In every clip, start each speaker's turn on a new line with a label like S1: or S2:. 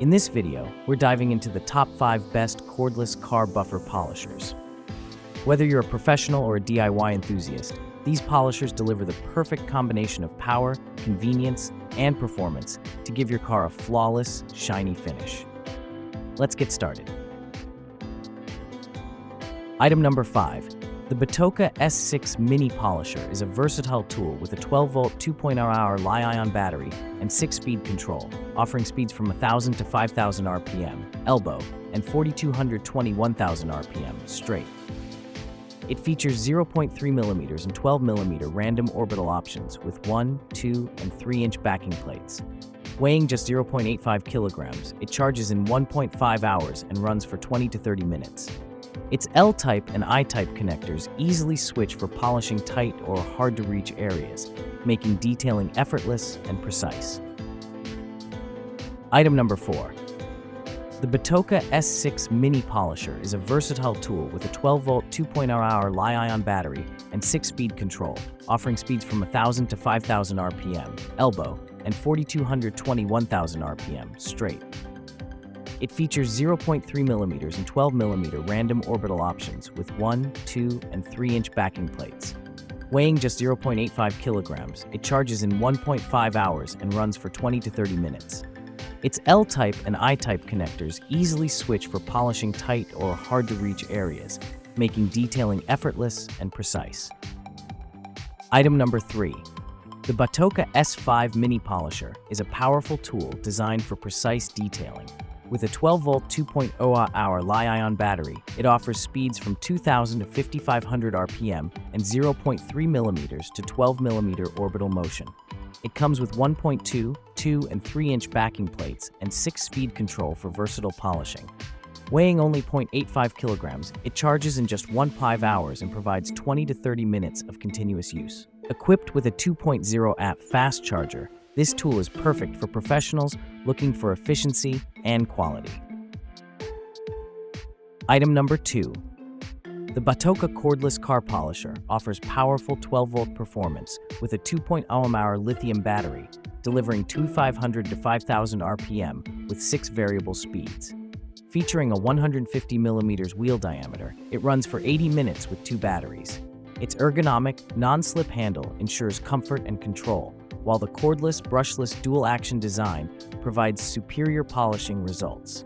S1: In this video, we're diving into the top 5 best cordless car buffer polishers. Whether you're a professional or a DIY enthusiast, these polishers deliver the perfect combination of power, convenience, and performance to give your car a flawless, shiny finish. Let's get started. Item number 5. The BATOCA S6 Mini polisher is a versatile tool with a 12-volt 2.0-hour Li-ion battery and 6-speed control, offering speeds from 1,000 to 5,000 RPM, elbow, and 4,220 1,000 RPM, straight. It features 0.3mm and 12mm random orbital options with 1, 2, and 3-inch backing plates. Weighing just 0.85 kilograms, it charges in 1.5 hours and runs for 20 to 30 minutes. Its L-type and I-type connectors easily switch for polishing tight or hard-to-reach areas, making detailing effortless and precise. Item number 4. The BATOCA S6 Mini polisher is a versatile tool with a 12-volt 2.0-hour Li-ion battery and 6-speed control, offering speeds from 1,000 to 5,000 RPM, elbow, and 4,220 1,000 RPM, straight. It features 0.3mm and 12mm random orbital options with 1, 2, and 3-inch backing plates. Weighing just 0.85 kilograms, it charges in 1.5 hours and runs for 20 to 30 minutes. Its L-type and I-type connectors easily switch for polishing tight or hard-to-reach areas, making detailing effortless and precise. Item number 3. The BATOCA S5 Mini polisher is a powerful tool designed for precise detailing. With a 12-volt 2.0-hour Li-ion battery, it offers speeds from 2,000 to 5,500 RPM and 0.3mm to 12mm orbital motion. It comes with 1.2, 2, and 3-inch backing plates and 6-speed control for versatile polishing. Weighing only 0.85 kilograms, it charges in just 1.5 hours and provides 20 to 30 minutes of continuous use. Equipped with a 2.0-amp fast charger, this tool is perfect for professionals looking for efficiency and quality. Item number 2. The BATOCA cordless car polisher offers powerful 12-volt performance with a 2.0-hour lithium battery, delivering 2,500 to 5,000 RPM with 6 variable speeds. Featuring a 150mm wheel diameter, it runs for 80 minutes with 2 batteries. Its ergonomic, non-slip handle ensures comfort and control, while the cordless, brushless dual-action design provides superior polishing results.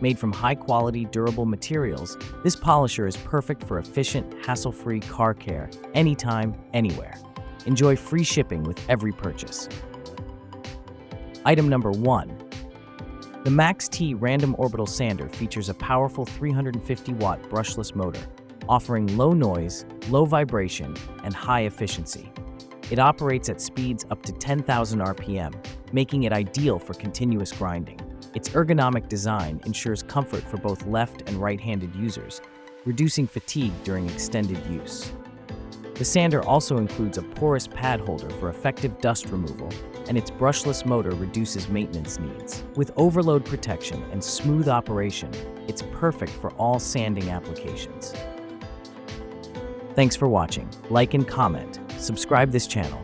S1: Made from high-quality, durable materials, this polisher is perfect for efficient, hassle-free car care, anytime, anywhere. Enjoy free shipping with every purchase. Item number 1. The MAXT random orbital sander features a powerful 350-watt brushless motor, offering low noise, low vibration, and high efficiency. It operates at speeds up to 10,000 RPM, making it ideal for continuous grinding. Its ergonomic design ensures comfort for both left and right-handed users, reducing fatigue during extended use. The sander also includes a porous pad holder for effective dust removal, and its brushless motor reduces maintenance needs. With overload protection and smooth operation, it's perfect for all sanding applications. Thanks for watching. Like and comment. Subscribe this channel